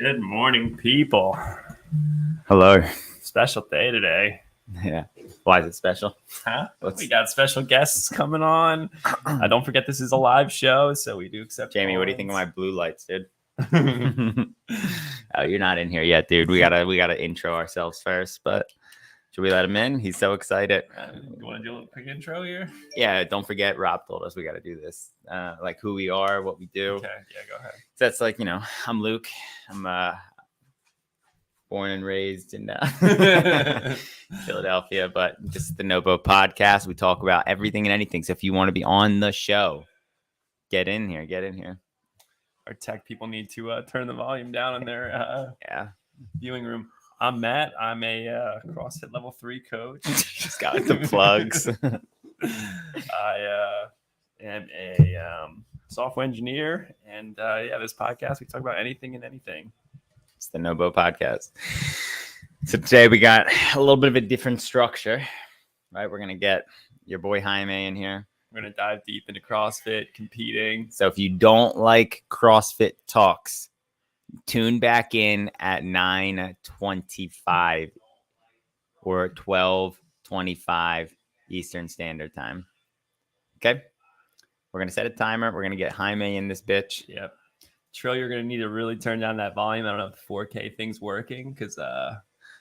Good morning, people. Hello. Special day today. Yeah. Why is it special? Huh? We got special guests coming on. Don't forget this is a live show, so we do accept. Jamie, what do you think of my blue lights, dude? Oh, you're not in here yet, dude. We gotta intro ourselves first, but should we let him in? He's so excited. You want to do a quick intro here? Yeah, don't forget, Rob told us we got to do this. Like who we are, what we do. Okay, yeah, go ahead. So that's like, I'm Luke. I'm born and raised in Philadelphia, but this is the Nobo podcast. We talk about everything and anything. So if you want to be on the show, get in here. Our tech people need to turn the volume down in their viewing room. I'm Matt. I'm a CrossFit level 3 coach. Just got the plugs. I am a software engineer, and this podcast we talk about anything and anything. It's the Nobo podcast. So today we got a little bit of a different structure, right? We're gonna get your boy Jaime in here. We're gonna dive deep into CrossFit, competing. So if you don't like CrossFit talks, tune back in at 9:25 or 12:25 Eastern Standard Time. Okay? We're going to set a timer. We're going to get Jaime in this bitch. Yep. Trill, you're going to need to really turn down that volume. I don't know if the 4K thing's working because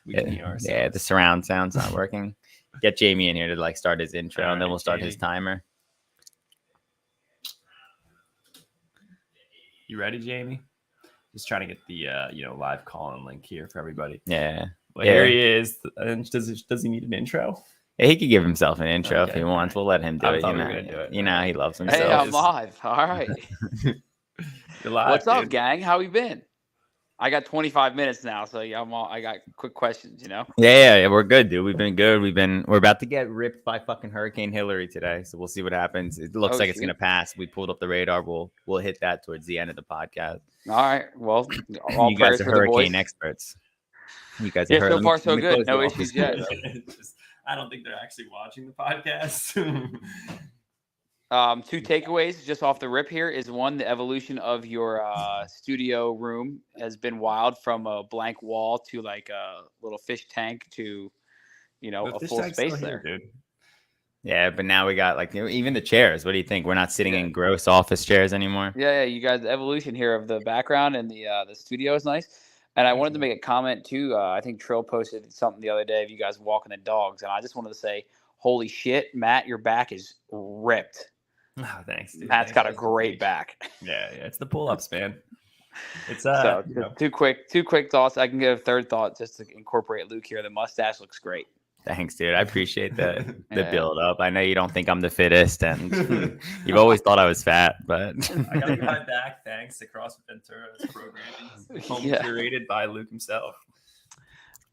we can hear ourselves. Yeah, the surround sound's not working. Get Jamie in here to start his intro, and then we'll start his timer. You ready, Jamie? Just trying to get the live call-in link here for everybody. Yeah. But here he is. And does he need an intro? Yeah, he could give himself an intro if he wants. We'll let him do it. You know, he loves himself. Hey, I'm live. All right. You're live, What's up, gang? How we been? I got 25 minutes now, so I got quick questions, Yeah, we're good, dude. We've been good. We're about to get ripped by fucking Hurricane Hillary today, so we'll see what happens. It looks like it's gonna pass. We pulled up the radar. We'll hit that towards the end of the podcast. All right. Well, all you guys are for hurricane experts. You guys are so far so good. No issues yet. I don't think they're actually watching the podcast. 2 takeaways just off the rip here is one, the evolution of your studio room has been wild from a blank wall to like a little fish tank to, a full space there. Dude. Yeah, but now we got even the chairs. What do you think? We're not sitting in gross office chairs anymore. Yeah. You guys, the evolution here of the background and the studio is nice. And I wanted to make a comment too. I think Trill posted something the other day of you guys walking the dogs, and I just wanted to say, holy shit, Matt, your back is ripped. Oh, thanks, dude. Matt's got a great back. Yeah, it's the pull-ups, man. It's two quick thoughts. I can give a third thought just to incorporate Luke here. The mustache looks great. Thanks, dude. I appreciate the build up. I know you don't think I'm the fittest, and you've always thought I was fat, but I got my back thanks to CrossFit Ventura's programming, curated by Luke himself.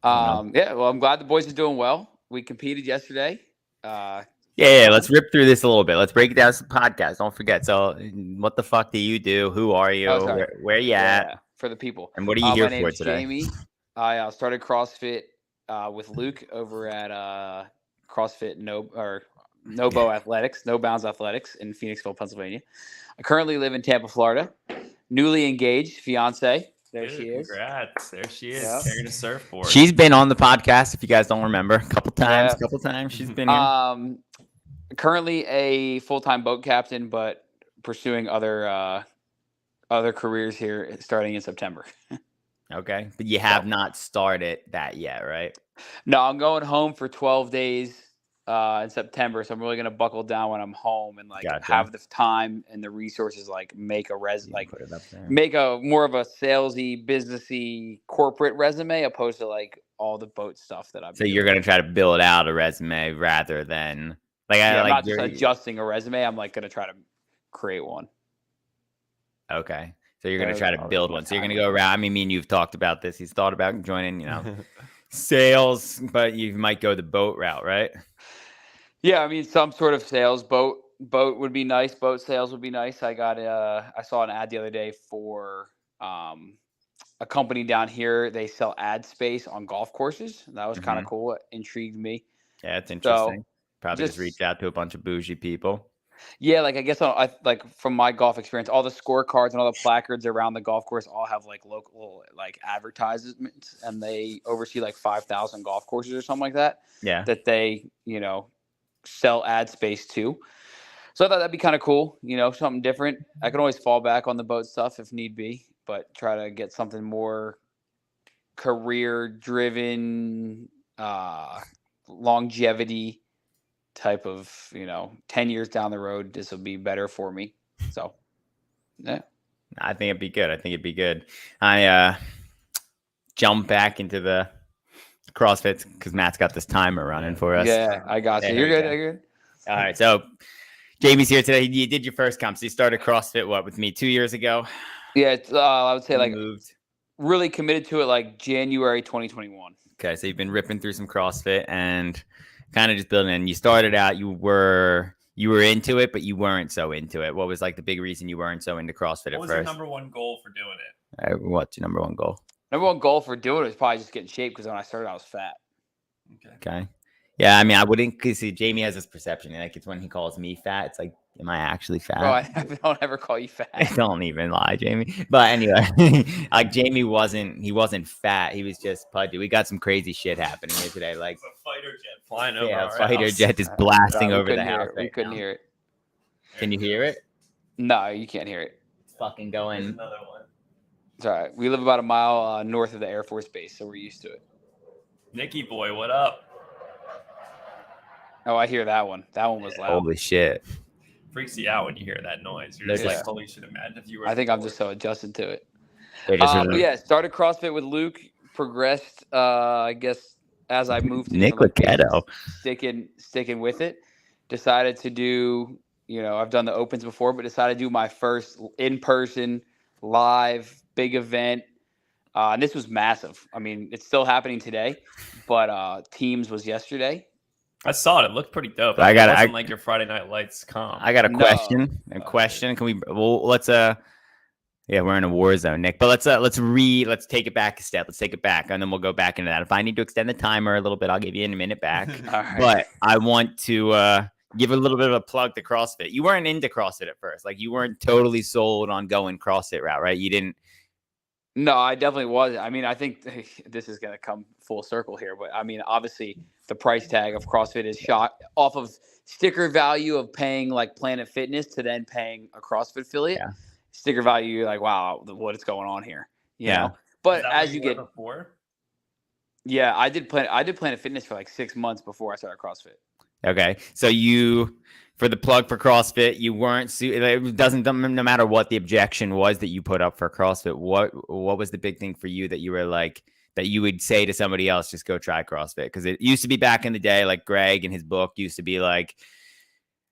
Well, I'm glad the boys are doing well. We competed yesterday. Let's rip through this a little bit. Let's break it down to the podcast. Don't forget. So, what the fuck do you do? Who are you? Where you at? For the people. And what are you here for today? My name is Jamie. I started CrossFit with Luke over at CrossFit Nobo Athletics, No Bounds Athletics in Phoenixville, Pennsylvania. I currently live in Tampa, Florida. Newly engaged fiance. There she is. Congrats. There she is. Yep. Carrying a surfboard. She's been on the podcast, if you guys don't remember. A couple times she's been here. Currently a full-time boat captain, but pursuing other careers here starting in September. Okay. But you have not started that yet, right? No, I'm going home for 12 days in September. So I'm really going to buckle down when I'm home and have the time and the resources, make make a more of a salesy, businessy, corporate resume opposed to all the boat stuff that I've been doing. You're going to try to build out a resume rather than I'm not just adjusting a resume. I'm going to try to create one. Okay. So you're going to try to build one. So you're going to go around. I mean, me and you've talked about this. He's thought about joining, sales, but you might go the boat route, right? Yeah. I mean, some sort of sales boat would be nice. Boat sales would be nice. I saw an ad the other day for a company down here. They sell ad space on golf courses. That was kind of cool. It intrigued me. Yeah, it's interesting. Probably just reach out to a bunch of bougie people. Yeah, like I guess like from my golf experience, all the scorecards and all the placards around the golf course all have like local like advertisements, and they oversee like 5,000 golf courses or something like that. Yeah. That they sell ad space to. So I thought that'd be kind of cool, something different. I can always fall back on the boat stuff if need be, but try to get something more career driven, longevity type of 10 years down the road, this will be better for me. So yeah, I think it'd be good. I jump back into the CrossFit because Matt's got this timer running for us. Yeah, I got you. You're good. All right, so Jamie's here today. You did your first comp. So you started CrossFit with me 2 years ago? Yeah, I would say you like moved. Really committed to it like January 2021. Okay, so you've been ripping through some CrossFit and kind of just building. And you started out, you were into it, but you weren't so into it. What was like the big reason you weren't so into CrossFit at first? What was your number one goal for doing it? What's your number one goal? Number one goal for doing it was probably just getting shape, because when I started, I was fat. Okay. Yeah, I mean, I wouldn't, because Jamie has this perception, like it's when he calls me fat, it's like, am I actually fat? Bro, I don't ever call you fat. Don't even lie, Jamie. But anyway, like Jamie wasn't fat. He was just pudgy. We got some crazy shit happening here today. Like a fighter jet flying over. Yeah, a fighter jet just blasting over the house. We couldn't hear it. Can you hear it? No, you can't hear it. It's fucking going. There's another one. It's all right. We live about a mile north of the Air Force Base, so we're used to it. Nicky boy, what up? Oh, I hear that one. That one was loud. Holy shit. Freaks you out when you hear that noise. You're just like, holy shit, imagine if you were. I think I'm just so adjusted to it. Started CrossFit with Luke, progressed, I guess, as I moved to Nick Laketo. Sticking with it. Decided to do, I've done the opens before, but decided to do my first in-person, live, big event. And this was massive. I mean, it's still happening today, but Teams was yesterday. I saw it. It looked pretty dope. I wasn't like your Friday Night Lights comp. I got a question. Can we? Well, let's yeah, we're in a war zone, Nick. But let's take it back a step. Let's take it back, and then we'll go back into that. If I need to extend the timer a little bit, I'll give you in a minute back. Right. But I want to give a little bit of a plug to CrossFit. You weren't into CrossFit at first. Like you weren't totally sold on going CrossFit route, right? You didn't. No, I definitely was. I mean, I think this is going to come full circle here, but I mean, obviously the price tag of CrossFit is shot off of sticker value of paying like Planet Fitness to then paying a CrossFit affiliate. Yeah. Sticker value, you're like, wow, what is going on here? You know? But as you get before? Yeah, I did Planet Fitness for like 6 months before I started CrossFit. Okay. So for the plug for CrossFit, you weren't. It doesn't no matter what the objection was that you put up for CrossFit. What was the big thing for you that you were like that you would say to somebody else, just go try CrossFit? Because it used to be back in the day, like Greg in his book used to be like,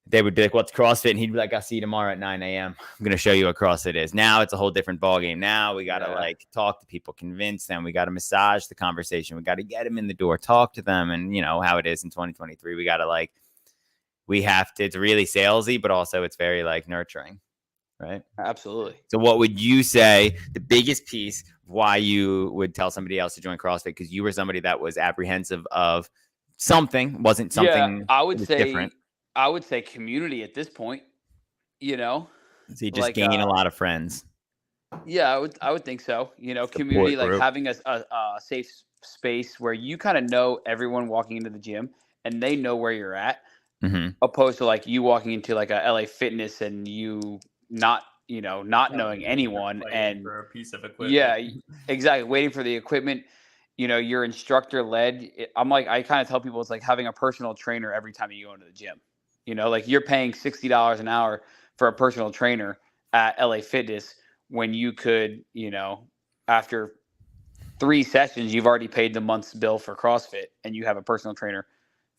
they would be like, what's CrossFit? And he'd be like, I'll see you tomorrow at 9 a.m. I'm going to show you what CrossFit is. Now it's a whole different ballgame. Now we got to like talk to people, convince them. We got to massage the conversation. We got to get them in the door, talk to them. And you know how it is in 2023. We got to like, it's really salesy, but also it's very like nurturing. Right. Absolutely. So what would you say the biggest piece of why you would tell somebody else to join CrossFit? Because you were somebody that was apprehensive of wasn't something. Yeah, I would say different. I would say community at this point, So you just gain a lot of friends. Yeah, I would think so. Community, like having a safe space where you kind of know everyone walking into the gym and they know where you're at, opposed to like you walking into like a LA Fitness and you not knowing anyone and for a piece of equipment. Yeah, exactly. Waiting for the equipment. You're instructor led. I kind of tell people it's like having a personal trainer every time you go into the gym. Like you're paying $60 an hour for a personal trainer at LA Fitness when you could, after 3 sessions, you've already paid the month's bill for CrossFit and you have a personal trainer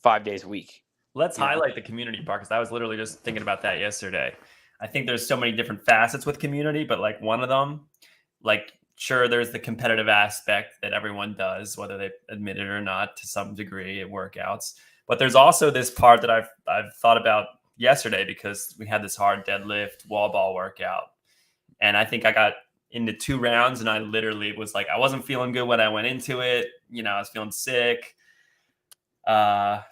5 days a week. Let's highlight the community part, because I was literally just thinking about that yesterday. I think there's so many different facets with community, but like one of them, like sure, there's the competitive aspect that everyone does, whether they admit it or not to some degree at workouts. But there's also this part that I've thought about yesterday, because we had this hard deadlift wall ball workout. And I think I got into 2 rounds and I literally was like, I wasn't feeling good when I went into it. I was feeling sick,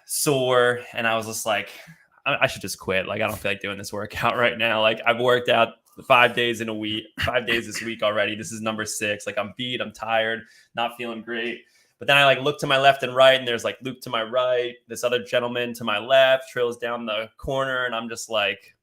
sore. And I was just like, I should just quit. Like, I don't feel like doing this workout right now. Like, I've worked out 5 days this week already. This is number 6. Like, I'm beat, I'm tired, not feeling great. But then I like look to my left and right, and there's like Luke to my right, this other gentleman to my left, Trill's down the corner, and I'm just like,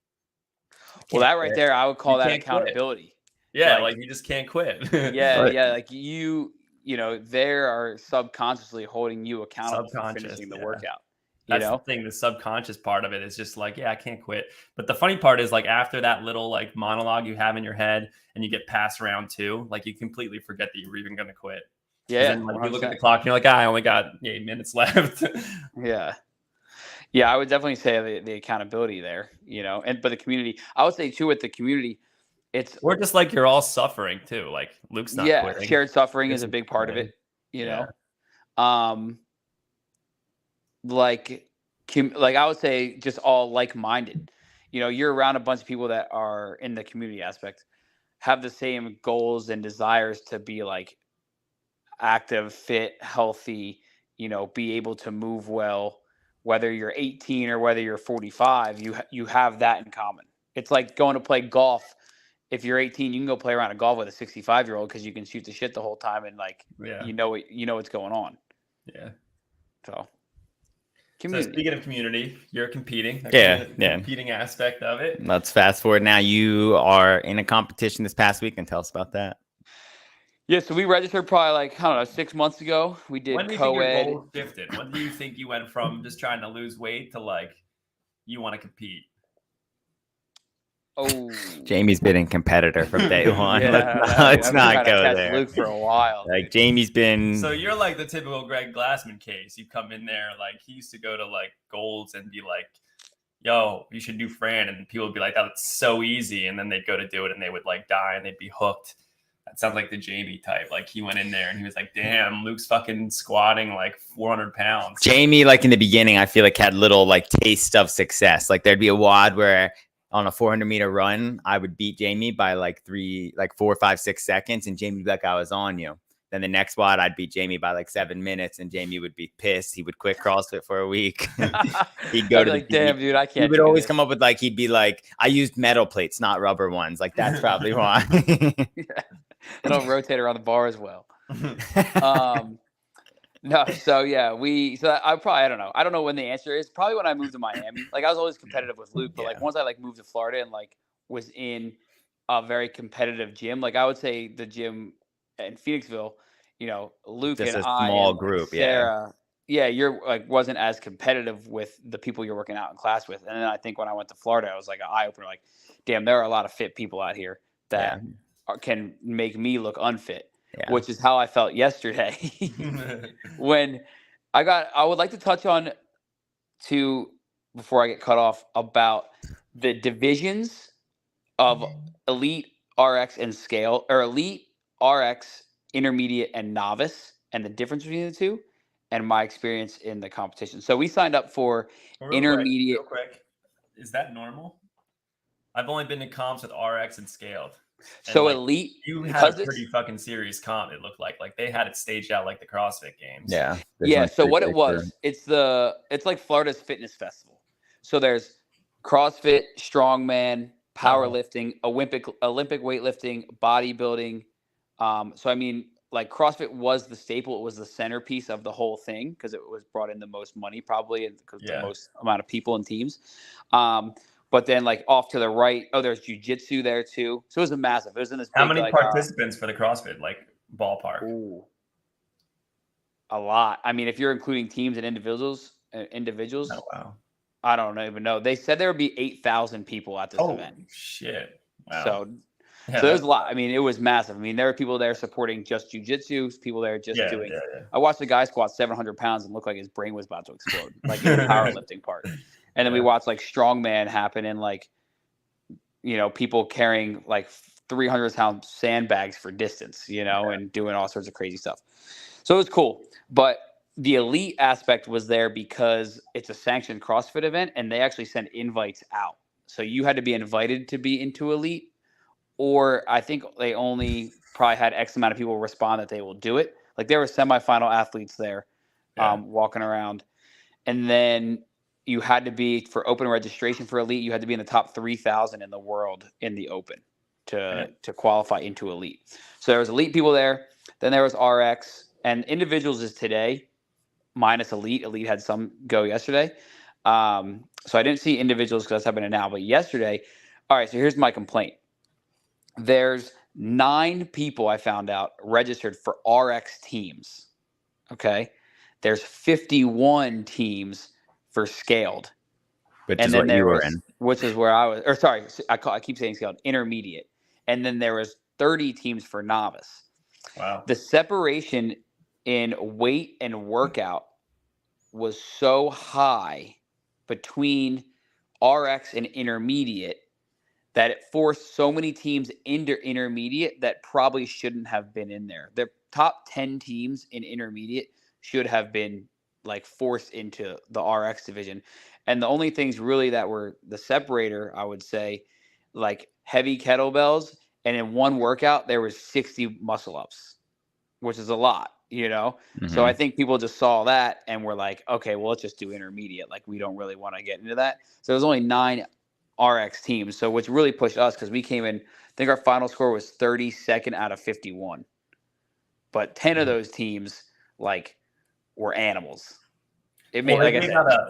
well, that right there, I would call that accountability. Quit. Yeah, like you just can't quit. Yeah, like you know, they are subconsciously holding you accountable for finishing the workout. That's the thing. The subconscious part of it is just like, yeah, I can't quit. But the funny part is like after that little like monologue you have in your head and you get past round 2, like you completely forget that you were even going to quit. Yeah. Then, like, you look at the clock and you're like, I only got 8 minutes left. Yeah. Yeah, I would definitely say the accountability there, you know, but the community, I would say too, with the community, we're just like, you're all suffering too. Like Luke's not quitting. Shared suffering is a big part of it, you know? Like I would say just all like-minded, you know, you're around a bunch of people that are in the community aspect, have the same goals and desires to be like active, fit, healthy, you know, be able to move well, whether you're 18 or whether you're 45, you have that in common. It's like going to play golf. If you're 18, you can go play around a golf with a 65-year-old because you can shoot the shit the whole time and like you know what's going on. Yeah. So speaking of community, you're competing. Competing aspect of it. Let's fast forward now. You are in a competition this past week, and tell us about that. Yeah, so we registered probably like, I don't know, 6 months ago. We did When do you think your goal shifted? When do you think you went from just trying to lose weight to like you want to compete? Oh, Jamie's been a competitor from day one. Let's not go there. Luke for a while. Like Jamie's been. So you're like the typical Greg Glassman case. You come in there like he used to go to like Golds and be like, "Yo, you should do Fran," and people would be like, "That's so easy," and then they'd go to do it and they would like die and they'd be hooked. That sounds like the Jamie type. Like he went in there and he was like, "Damn, Luke's fucking squatting like 400 pounds." Jamie, like in the beginning, I feel like had little like taste of success. Like there'd be a WOD where on a 400-meter run, I would beat Jamie by like 4, 5, 6 seconds, and Jamie would be like, "I was on you." Then the next WOD, I'd beat Jamie by like 7 minutes, and Jamie would be pissed. He would quit CrossFit for a week. He'd go to like, "Damn, dude, I can't." He would always come up with like, he'd be like, "I used metal plates, not rubber ones." Like that's probably why. I don't rotate around the bar as well. No, so yeah, I don't know. I don't know when the answer is. Probably when I moved to Miami. Like I was always competitive with Luke, but like once I like moved to Florida and like was in a very competitive gym, like I would say the gym in Phoenixville, you know, Luke just and a small and group, Sarah, you're like wasn't as competitive with the people you're working out in class with. And then I think when I went to Florida, I was like an eye opener. Like, damn, there are a lot of fit people out here that can make me look unfit. Which is how I felt yesterday when I would like to touch on before I get cut off about the divisions of elite, RX, and scale, or elite, RX, intermediate, and novice, and the difference between the two, and my experience in the competition. So we signed up for intermediate. Real quick. Is that normal? I've only been to comps with RX and scaled. So like, elite, you had a pretty fucking serious comp. It looked like they had it staged out like the CrossFit Games. Yeah. So what it was, it's like Florida's fitness festival. So there's CrossFit, strongman, powerlifting, Olympic weightlifting, bodybuilding. So I mean, like CrossFit was the staple. It was the centerpiece of the whole thing because it was brought in the most money probably, and the most amount of people and teams. But then, like off to the right, there's jiu-jitsu there too. So it was a massive. It was in this. How many participants for the CrossFit, like ballpark? Ooh, a lot. I mean, if you're including teams and individuals. Oh wow. I don't even know. They said there would be 8,000 people at this event. Shit! Wow. So there's a lot. I mean, it was massive. I mean, there were people there supporting just jiu-jitsu. People there just doing. Yeah. I watched a guy squat 700 pounds and looked like his brain was about to explode, like in the powerlifting part. And then we watched like strongman happen and like, you know, people carrying like 300-pound sandbags for distance, you know, and doing all sorts of crazy stuff. So it was cool. But the elite aspect was there because it's a sanctioned CrossFit event and they actually send invites out. So you had to be invited to be into elite, or I think they only probably had X amount of people respond that they will do it. Like there were semifinal athletes there walking around. And then you had to be, for open registration for elite, you had to be in the top 3,000 in the world in the open to qualify into elite. So there was elite people there. Then there was RX, and individuals is today minus elite. Elite had some go yesterday. So I didn't see individuals because that's happening now. But yesterday, all right, so here's my complaint. There's 9 people I found out registered for RX teams. Okay. There's 51 teams for scaled. Which is what you were in. Which is where I was, or sorry, I keep saying scaled, intermediate. And then there was 30 teams for novice. Wow. The separation in weight and workout was so high between RX and intermediate that it forced so many teams into intermediate that probably shouldn't have been in there. The top 10 teams in intermediate should have been like forced into the RX division. And the only things really that were the separator, I would say, like heavy kettlebells, and in one workout there was 60 muscle ups, which is a lot, you know? Mm-hmm. So I think people just saw that and were like, okay, well, let's just do intermediate. Like, we don't really want to get into that. So there's only 9 RX teams. So which really pushed us, because we came in, I think our final score was 32nd out of 51. But 10 of those teams, like, were animals. It made,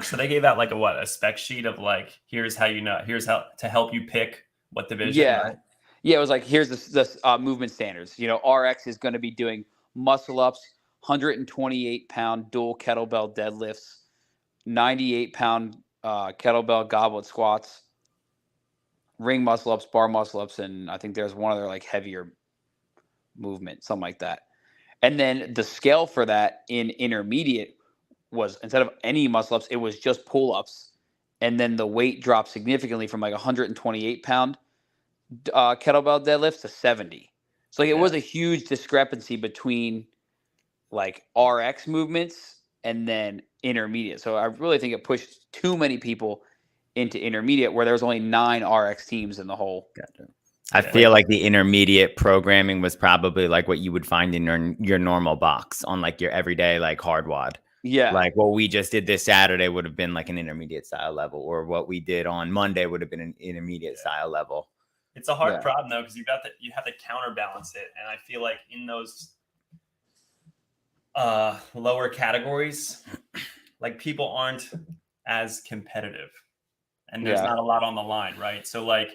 so they gave out like a spec sheet of like, here's how to help you pick what division. Yeah. Right? Yeah, it was like, here's the movement standards. You know, RX is going to be doing muscle ups, 128-pound dual kettlebell deadlifts, 98-pound kettlebell goblet squats, ring muscle ups, bar muscle ups, and I think there's one other like heavier movement, something like that. And then the scale for that in intermediate was, instead of any muscle ups, it was just pull ups. And then the weight dropped significantly from like 128-pound kettlebell deadlifts to 70. So like it was a huge discrepancy between like RX movements and then intermediate. So I really think it pushed too many people into intermediate, where there was only 9 RX teams in the whole. Gotcha. I feel like the intermediate programming was probably like what you would find in your normal box on like your everyday like hard WOD. Yeah. Like what we just did this Saturday would have been like an intermediate style level, or what we did on Monday would have been an intermediate style level. It's a hard problem though, because you have to counterbalance it, and I feel like in those lower categories, like people aren't as competitive, and there's not a lot on the line, right? So like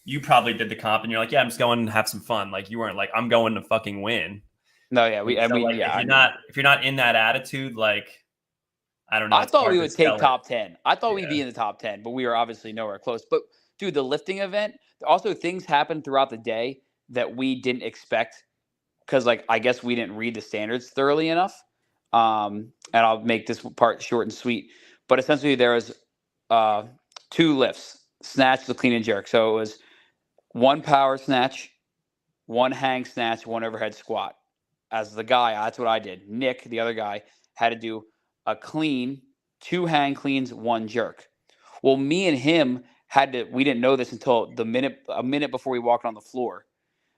you probably did the comp, and you're like, yeah, I'm just going to have some fun. Like you weren't like, I'm going to fucking win. No, yeah, if you're not in that attitude, like, I don't know. I thought we would take top 10. I thought we'd be in the top 10, but we were obviously nowhere close. But dude, the lifting event, also things happened throughout the day that we didn't expect, because like I guess we didn't read the standards thoroughly enough. And I'll make this part short and sweet. But essentially there was 2 lifts: snatch, the clean and jerk. So it was 1 power snatch, 1 hang snatch, 1 overhead squat. As the guy, that's what I did. Nick, the other guy, had to do a clean, 2 hang cleans, 1 jerk. Well, me and him we didn't know this until a minute before we walked on the floor.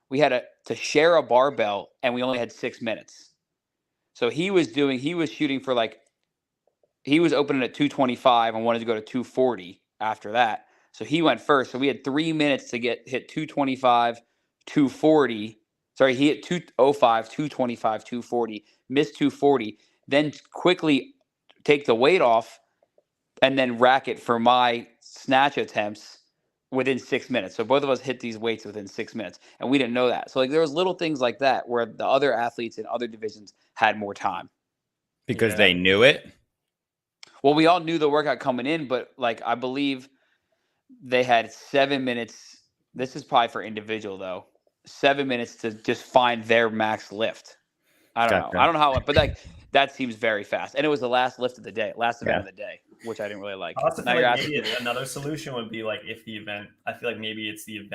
We had to share a barbell, and we only had 6 minutes. So he was shooting for like, he was opening at 225 and wanted to go to 240 after that. So he went first. So we had 3 minutes to hit 225, 240. Sorry, he hit 205, 225, 240, missed 240, then quickly take the weight off and then rack it for my snatch attempts within 6 minutes. So both of us hit these weights within 6 minutes, and we didn't know that. So like there was little things like that where the other athletes in other divisions had more time. Because they knew it? Well, we all knew the workout coming in, but like I believe they had 7 minutes. This is probably for individual though. 7 minutes to just find their max lift. I don't know. I don't know how, but like that seems very fast. And it was the last lift of the day, last event of the day, which I didn't really like. I also feel like maybe another solution would be like, if the event, I feel like maybe it's the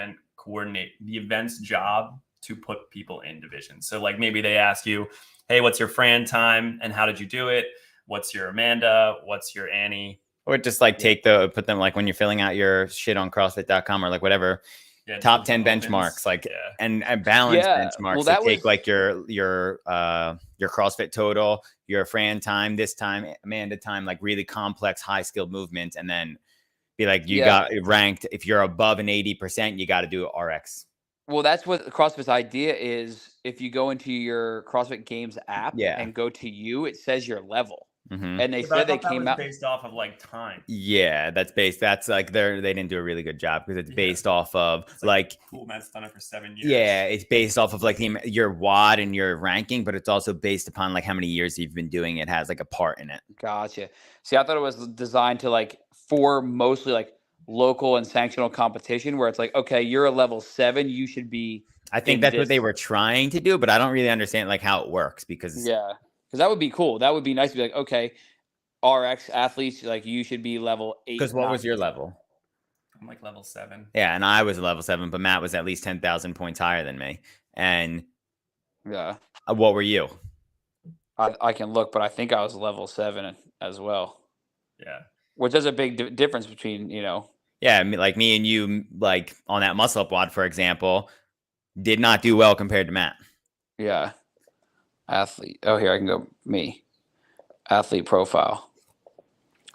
event's job to put people in divisions. So like maybe they ask you, hey, what's your Fran time and how did you do it? What's your Amanda? What's your Annie? Or just like put them like when you're filling out your shit on CrossFit.com or like whatever. top 10 benchmarks, like and balance benchmarks that take like your CrossFit total, your Fran time, this time, Amanda time, like really complex, high skilled movements, and then be like, you got ranked. If you're above an 80%, you got to do RX. Well, that's what CrossFit's idea is. If you go into your CrossFit Games app and go to it says your level. And they said they came out based off of like time. Yeah, that's like they didn't do a really good job because it's based off of like Cool Matt's done it for 7 years. Yeah, it's based off of like your WOD and your ranking, but it's also based upon like how many years you've been doing it has like a part in it. Gotcha. See, I thought it was designed to like for mostly like local and sanctional competition where it's like, okay, you're a level 7, you should be. I think that's what they were trying to do, but I don't really understand like how it works because that would be cool. That would be nice to be like, okay, RX athletes, like you should be level 8. Because what was your level? I'm like level 7. Yeah, and I was level 7, but Matt was at least 10,000 points higher than me. And what were you? I can look, but I think I was level 7 as well. Yeah, which is a big difference between Yeah, like me and you, like on that muscle up WOD, for example, did not do well compared to Matt. Yeah. Athlete. Oh, here I can go. Me. Athlete profile.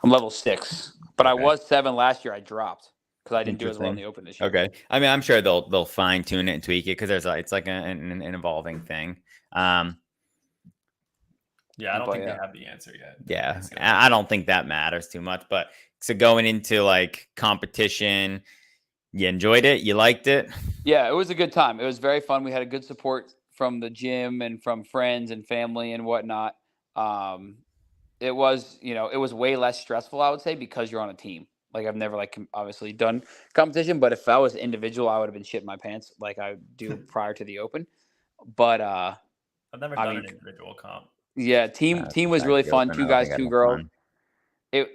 I'm level 6, but I was 7 last year. I dropped because I didn't do as well in the open this year. Okay. I mean, I'm sure they'll fine tune it and tweak it because it's like an evolving thing. Yeah, I don't think they have the answer yet. Yeah, I don't think that matters too much. But so going into like competition, you enjoyed it? You liked it? Yeah, it was a good time. It was very fun. We had a good support from the gym and from friends and family and whatnot. It was, it was way less stressful, I would say, because you're on a team. Like I've never obviously done competition, but if I was individual, I would have been shitting my pants like I do prior to the open. But I've never done an individual comp. Yeah, team was really fun. 2 guys, 2 girls. It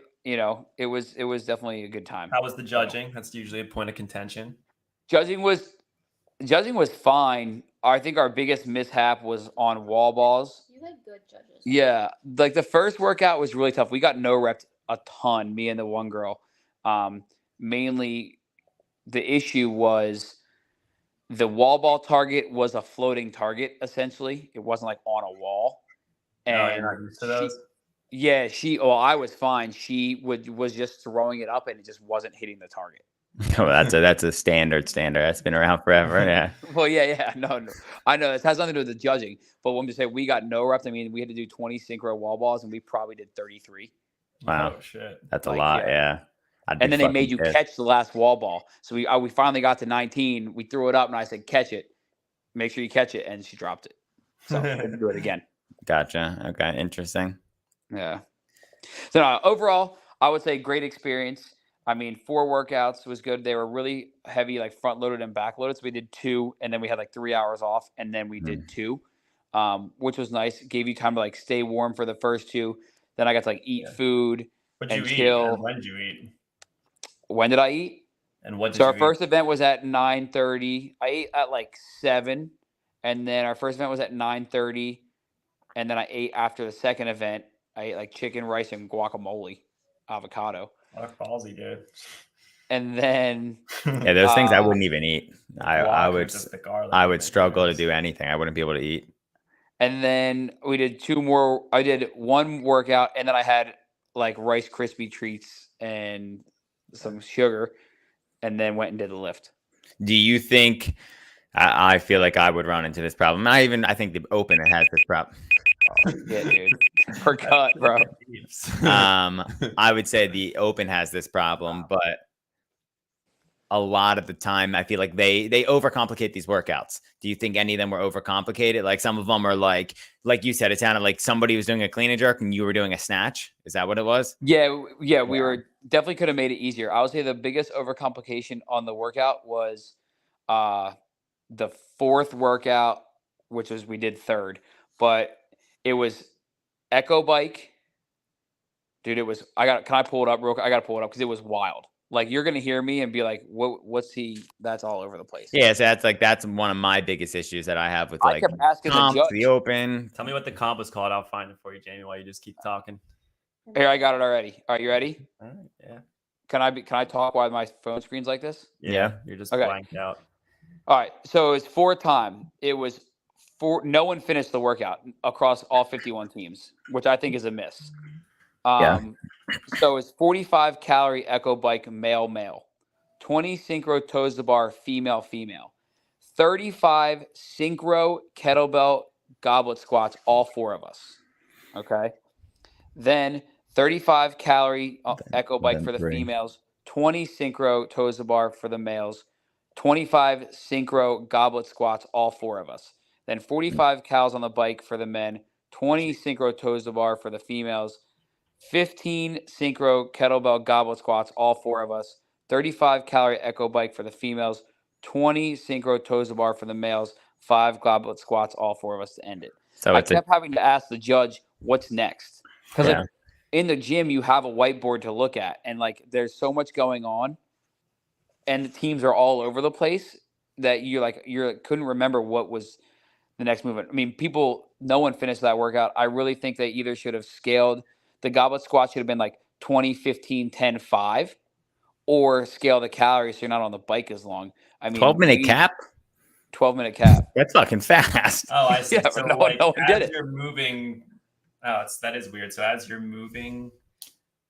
was definitely a good time. How was the judging? That's usually a point of contention. Judging was fine. I think our biggest mishap was on wall balls. You had good judges. Yeah, like the first workout was really tough. We got no reps a ton, me and the one girl. Mainly the issue was the wall ball target was a floating target, essentially. It wasn't like on a wall. And you're not used to those? I was fine. She was just throwing it up and it just wasn't hitting the target. Oh, that's a standard. That's been around forever. Yeah. Well, yeah. No. I know it has nothing to do with the judging, but when we say we got no reps, I mean, we had to do 20 synchro wall balls and we probably did 33. Wow. Oh, shit. That's a lot. Yeah. And then they made you catch the last wall ball. So we finally got to 19. We threw it up and I said, catch it. Make sure you catch it. And she dropped it. So we had to do it again. Gotcha. Okay. Interesting. Yeah. So overall, I would say great experience. I mean, 4 workouts was good. They were really heavy, like front loaded and back loaded. So we did 2 and then we had like 3 hours off and then we did 2, which was nice. Gave you time to like stay warm for the first 2. Then I got to like eat food and chill. When did you eat? When did I eat? And what did So our first event was at 9:30. I ate at like 7. And then our first event was at 9:30. And then I ate after the second event. I ate like chicken, rice, and guacamole, avocado. What a ballsy, dude. And then those things I wouldn't even eat. I would struggle to do anything. I wouldn't be able to eat. And then we did 2 more. I did 1 workout, and then I had like Rice Krispie treats and some sugar, and then went and did the lift. Do you think? I feel like I would run into this problem. I think the opener has this problem. Oh, yeah, dude. Forgot, bro. I would say the open has this problem, but a lot of the time I feel like they overcomplicate these workouts. Do you think any of them were overcomplicated? Like some of them are like you said, it sounded like somebody was doing a clean and jerk and you were doing a snatch. Is that what it was? Yeah. We were definitely could have made it easier. I would say the biggest overcomplication on the workout was the 4th workout, which was we did 3rd, but it was Echo Bike. Dude, it was can I pull it up real quick? I got to pull it up because it was wild. Like you're going to hear me and be like, what's he? That's all over the place. Yeah. So that's one of my biggest issues that I have with I kept asking comps, the judge. The open. Tell me what the comp was called. I'll find it for you, Jamie, while you just keep talking. Here, I got it already. Are you ready? All right. Yeah. Can I talk while my phone screen's like this? Yeah. You're just blanked out. All right. So it was 4-time. It was 4. No one finished the workout across all 51 teams, which I think is a miss. So it's 45 calorie echo bike male, 20 synchro toes to bar female, 35 synchro kettlebell goblet squats, all 4 of us. Okay. Then 35 calorie echo bike for the females, 20 synchro toes to bar for the males, 25 synchro goblet squats, all 4 of us. Then 45 cals on the bike for the men, 20 synchro toes to bar for the females, 15 synchro kettlebell goblet squats, all 4 of us, 35 calorie echo bike for the females, 20 synchro toes to bar for the males, 5 goblet squats, all 4 of us to end it. So I kept having to ask the judge, what's next? Because like in the gym, you have a whiteboard to look at, and like there's so much going on, and the teams are all over the place that you couldn't remember what was the next movement. I mean, no one finished that workout. I really think they either should have scaled the goblet squat, should have been like 20, 15, 10, 5, or scale the calories so you're not on the bike as long. I mean, 12-minute cap. 12-minute cap. That's fucking fast. Oh, I see. Yeah, so no one did it. You're moving. Oh, that is weird. So as you're moving,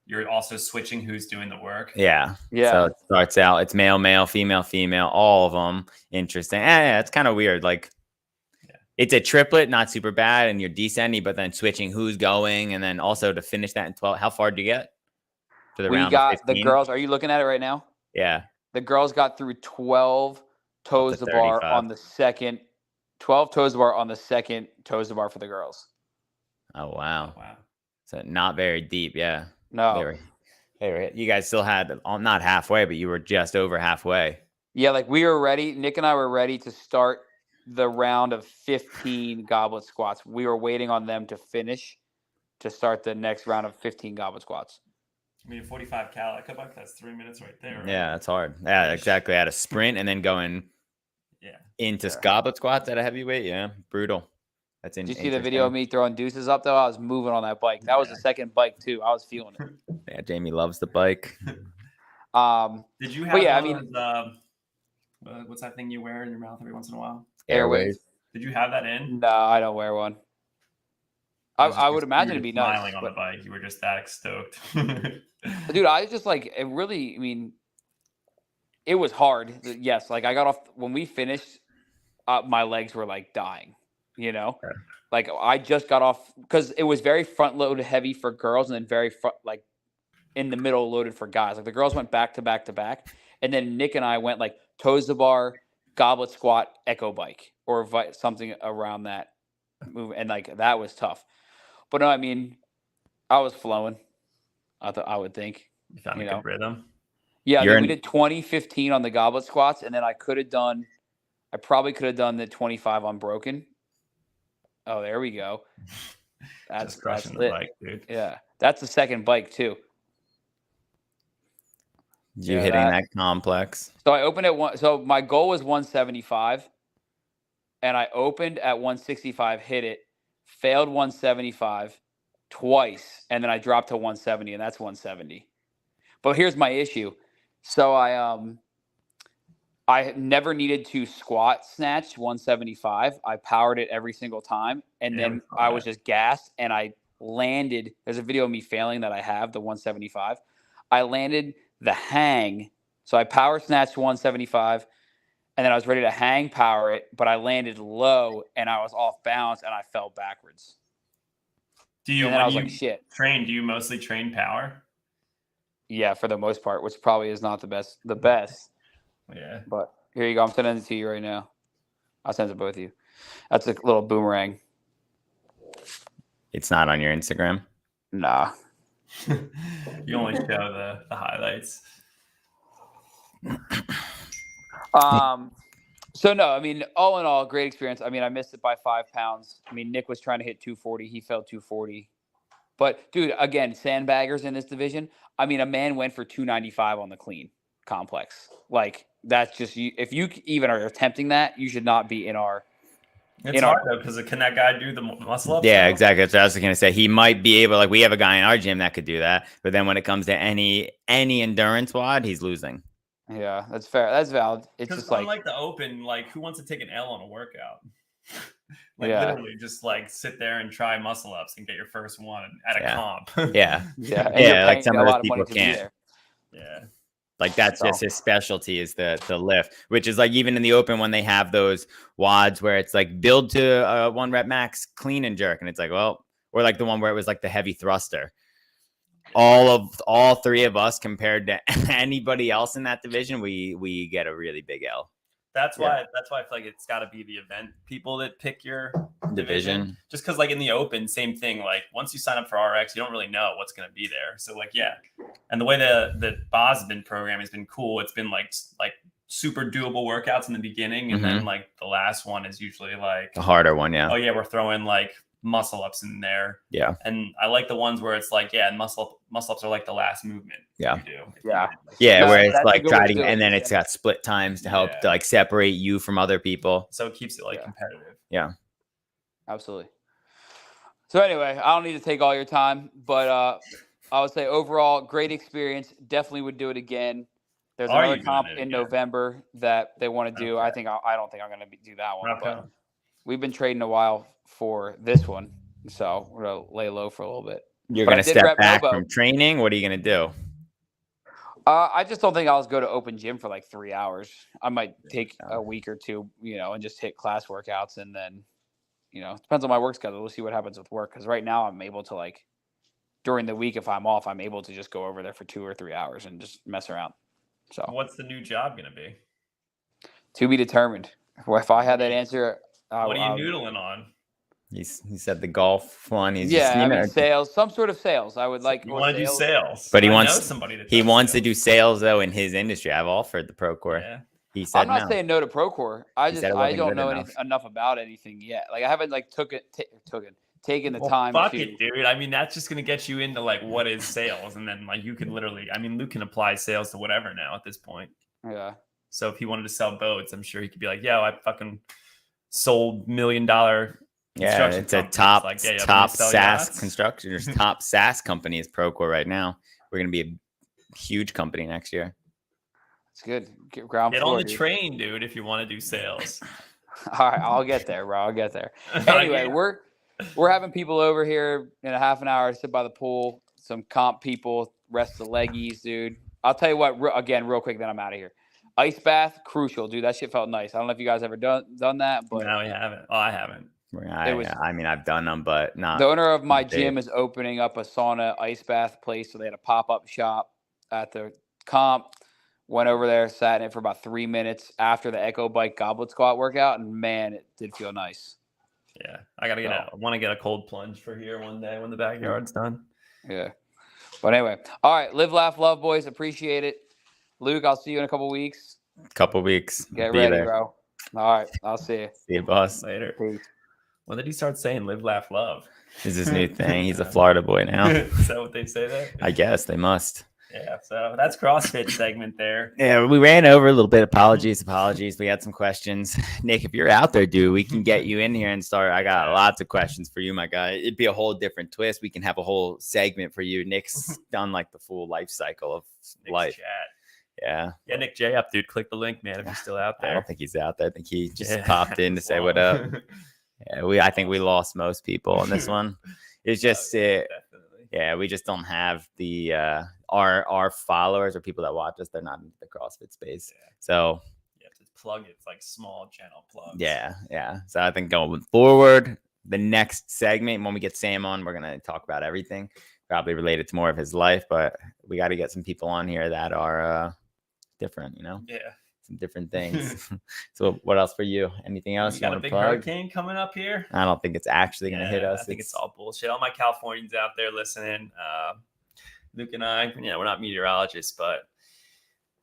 you're also switching who's doing the work. Yeah. So it starts out, it's male, female, all of them. Interesting. Yeah, it's kind of weird. Like, it's a triplet, not super bad, and you're descending, but then switching who's going, and then also to finish that in 12. How far did you get? To the round got 15? The girls. Are you looking at it right now? Yeah. The girls got through 12 toes to bar on the second. 12 toes to bar on the second toes to bar for the girls. Oh, wow. So not very deep. Yeah. No. You guys still had, not halfway, but you were just over halfway. Yeah, like we were ready. Nick and I were ready to start the round of 15 goblet squats. We were waiting on them to finish to start the next round of 15 goblet squats. I mean, 45 cal echo bike, that's 3 minutes right there. Right? Yeah, that's hard. Yeah, exactly. I had a sprint and then going into goblet squats at a heavyweight. Yeah, brutal. That's Did you see the video of me throwing deuces up, though? I was moving on that bike. That was the second bike, too. I was feeling it. Yeah, Jamie loves the bike. Did you have what's that thing you wear in your mouth every once in a while? Airways. Did you have that in? No, I don't wear one. I would imagine it'd be nice. Smiling on the bike. You were just that stoked. Dude, I was just like, it really, I mean, it was hard. Yes, like I got off, when we finished, my legs were like dying, you know? Yeah. Like I just got off, because it was very front loaded heavy for girls and then very front, like in the middle loaded for guys. Like the girls went back to back to back. And then Nick and I went like toes to bar, goblet squat, echo bike, or something around that move. And like, that was tough. But no, I mean, I was flowing. I would think. You found a good rhythm. Yeah, we did 20-15 on the goblet squats, and then I probably could have done the 25 unbroken. Oh, there we go. That's crushing the bike, dude. Yeah, that's the second bike too. You hitting that complex. So I opened at one. So my goal was 175, and I opened at 165, hit it, failed 175 twice, and then I dropped to 170, and that's 170. But here's my issue. So I never needed to squat snatch 175. I powered it every single time, and then I was just gassed, and I landed. There's a video of me failing that I have, the 175. I landed the hang. So I power snatched 175, and then I was ready to hang power it, but I landed low, and I was off balance, and I fell backwards. Do you mostly train power? Yeah, for the most part, which probably is not the best. Yeah. But here you go. I'm sending it to you right now. I'll send it to both of you. That's a little boomerang. It's not on your Instagram? Nah. You only show the highlights. So no, I mean, all in all, great experience. I mean, I missed it by 5 pounds. I mean, Nick was trying to hit 240. He fell 240. But dude, again, sandbaggers in this division. I mean, a man went for 295 on the clean complex. Like, that's just, if you even are attempting that, you should not be in our It's hard though, because can that guy do the muscle ups? Yeah, exactly. That's what I was gonna say. He might be able, like, we have a guy in our gym that could do that, but then when it comes to any endurance WOD, he's losing. Yeah, that's fair. That's valid. It's just unlike the open, like, who wants to take an L on a workout? Literally just like sit there and try muscle ups and get your first one at a comp. Yeah. Like some of those people can't. Yeah. Like that's just his specialty is the lift, which is like even in the open when they have those WODs where it's like build to 1 rep max clean and jerk. And it's like, well, or like the one where it was like the heavy thruster. All 3 of us compared to anybody else in that division, we get a really big L. That's why I feel like it's got to be the event people that pick your division. Just because, like, in the open, same thing. Like, once you sign up for RX, you don't really know what's going to be there. So, like, and the way the Boz has been programmed has been cool. It's been like super doable workouts in the beginning, and then like the last one is usually like the harder one. Yeah. Oh yeah, we're throwing like muscle ups in there. Yeah. And I like the ones where it's like, muscle ups are like the last movement. Yeah. You do. Yeah. Where it's like trying to, and then it's got split times to help to like separate you from other people. So it keeps it like competitive. Yeah. Absolutely. So anyway, I don't need to take all your time, but I would say overall great experience. Definitely would do it again. There's another comp in November that they want to do. I don't think I'm going to do that one, but we've been trading a while for this one, so we're gonna lay low for a little bit. You're gonna step back from training. What are you gonna do? I just don't think I'll go to open gym for like 3 hours. I might take a week or two, and just hit class workouts, and then, it depends on my work schedule. We'll see what happens with work, because right now I'm able to, like, during the week if I'm off, I'm able to just go over there for 2 or 3 hours and just mess around. So what's the new job gonna be? To be determined. If I had that answer, what are you noodling on? He said the golf one. He's sales, some sort of sales. I would like. You want to do sales, but he wants to do sales though in his industry. I've offered the Procore. Yeah. He said, I'm not saying no to Procore. I don't know enough about anything yet. Like I haven't like taken the time. Fuck it, dude. I mean, that's just gonna get you into like what is sales, and then like you can literally. I mean, Luke can apply sales to whatever now at this point. Yeah. So if he wanted to sell boats, I'm sure he could be like, "Yo, I fucking sold $1 million." Yeah, it's a top SaaS construction or top SaaS company is Procore right now. We're gonna be a huge company next year. It's good. Get on the train, dude, if you want to do sales. All right, I'll get there, bro. I'll get there. Anyway, we're having people over here in a half an hour to sit by the pool. Some comp people, rest the leggies, dude. I'll tell you what. Again, real quick, then I'm out of here. Ice bath, crucial, dude. That shit felt nice. I don't know if you guys ever done that, but no, we haven't. Oh, I haven't. I mean, I've done them, but not. The owner of my gym is opening up a sauna ice bath place, so they had a pop-up shop at the comp. Went over there, sat in it for about 3 minutes after the Echo Bike Goblet Squat workout, and man, it did feel nice. Yeah, I gotta I want to get a cold plunge for here one day when the backyard's done. Yeah, but anyway, all right. Live, laugh, love, boys. Appreciate it. Luke, I'll see you in a couple weeks. Get ready, bro. All right, I'll see you. See you, boss. Later. Peace. When did he start saying live, laugh, love? Is his new thing. He's a Florida boy now. Is that what they say there? I guess they must. Yeah, so that's CrossFit segment there. Yeah, we ran over a little bit. Apologies. We had some questions. Nick, if you're out there, dude, we can get you in here and start. I got lots of questions for you, my guy. It'd be a whole different twist. We can have a whole segment for you. Nick's done like the full life cycle of life. Chat. Yeah. Yeah, Nick J up, dude. Click the link, man, if you're still out there. I don't think he's out there. I think he just popped in to say what up. Yeah, I think we lost most people on this one. It's just definitely. Yeah, we just don't have the our followers or people that watch us, they're not into the CrossFit space. Yeah. So you have to plug it. It's like small channel plugs. Yeah. So I think going forward, the next segment, when we get Sam on, we're gonna talk about everything, probably related to more of his life, but we got to get some people on here that are different, Yeah. Some different things. So what else for you? Anything else? You got a big hurricane coming up here? I don't think it's actually going to hit us. I think it's all bullshit. All my Californians out there listening, Luke and I, we're not meteorologists, but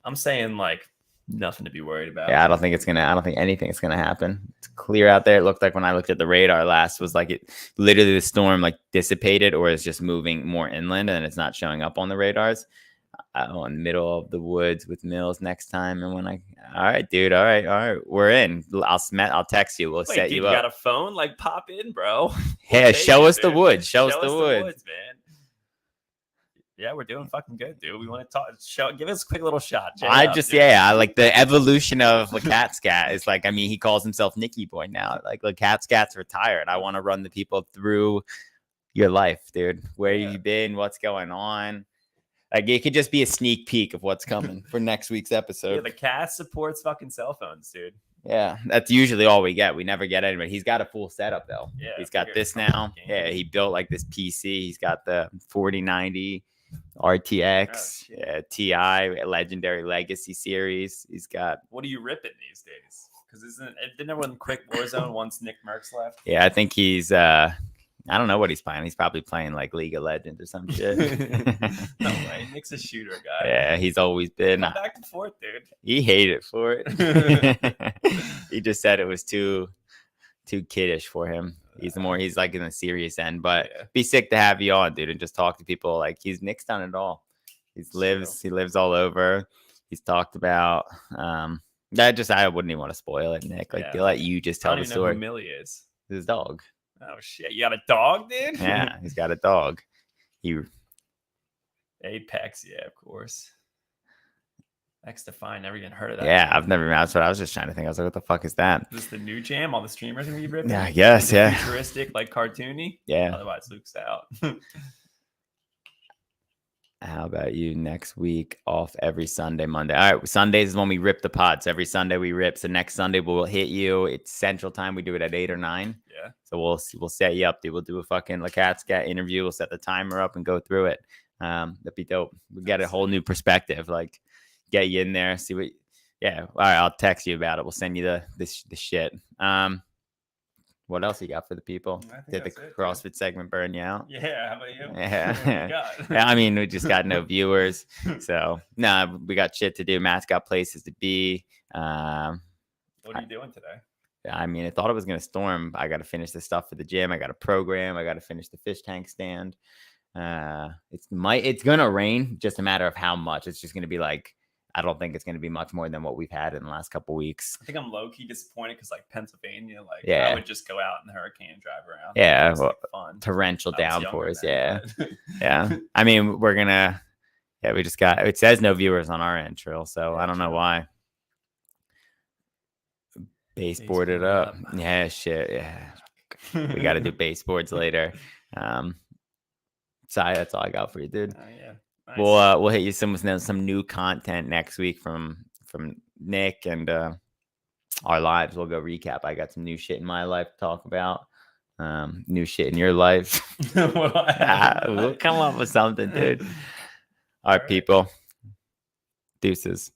I'm saying like nothing to be worried about. Yeah, I don't think anything is going to happen. It's clear out there. It looked like when I looked at the radar last was like it literally the storm like dissipated or is just moving more inland and it's not showing up on the radars. on the middle of the woods with Mills next time. And all right, dude. All right. We're in. I'll text you. We'll set you up. You got a phone? Like, pop in, bro. Yeah, show us the woods. Show us the woods, man. Yeah, we're doing fucking good, dude. We want to talk. Give us a quick little shot. I like the evolution of Lacat Scat. Is like, I mean, he calls himself Nicky Boy now. Like, Lacat Scat's retired. I want to run the people through your life, dude. Where you been? What's going on? Like, it could just be a sneak peek of what's coming for next week's episode. Yeah, the cast supports fucking cell phones, dude. Yeah, that's usually all we get. We never get anybody. He's got a full setup though. Yeah, he's got this now. Yeah, he built like this PC. He's got the 4090 RTX, TI, Legendary Legacy Series. He's got. What are you ripping these days? Because didn't everyone quit Warzone once Nick Merckx left? Yeah, I think he's. I don't know what he's playing. He's probably playing like League of Legends or some shit. No way. Nick's a shooter guy. Yeah, he's always been. Come back and forth, dude. He hated for it. He just said it was too kiddish for him. He's like in the serious end, but be sick to have you on, dude, and just talk to people. Like Nick's done it all. He lives all over. He's talked about I wouldn't even want to spoil it, Nick. Like they'll let you just tell the story. Know who Millie is. His dog. Oh shit! You got a dog, dude? Yeah, he's got a dog. Apex, yeah, of course. X-Define, never even heard of that. Yeah, I've never. That's what I was just trying to think. I was like, what the fuck is that? Is this the new jam? All the streamers gonna be ripping? Yeah, I guess. Yeah. Futuristic, like cartoony. Yeah. Otherwise, Luke's out. How about you next week off every Sunday, Monday? All right, Sundays is when we rip the pods. Every Sunday we rip. So next Sunday we'll hit you. It's Central Time. We do it at 8 or 9. Yeah. So we'll set you up, dude. We'll do a fucking Lacat Scat interview. We'll set the timer up and go through it. That'd be dope. We get a whole new perspective. Like get you in there, see what. Yeah. All right, I'll text you about it. We'll send you the shit. What else you got for the people? Did the CrossFit segment burn you out? Yeah, how about you? Yeah. Yeah, I mean, we just got no viewers. So, we got shit to do. Matt's got places to be. What are you doing today? I mean, I thought it was going to storm. I got to finish the stuff for the gym. I got a program. I got to finish the fish tank stand. It's going to rain, just a matter of how much. It's just going to be like, I don't think it's going to be much more than what we've had in the last couple of weeks. I think I'm low-key disappointed because, like, Pennsylvania, I would just go out in the hurricane and drive around. Yeah, fun. Torrential downpours. Yeah. Yeah. I mean, we're going to, we just got, it says no viewers on our end, Trill, so I don't know why. Baseboarded up. Yeah, shit. Yeah. We got to do baseboards later. So that's all I got for you, dude. Yeah. Nice. We'll hit you some new content next week from Nick and our lives. We'll go recap. I got some new shit in my life to talk about. New shit in your life. We'll come up with something, dude. All right, people. Deuces.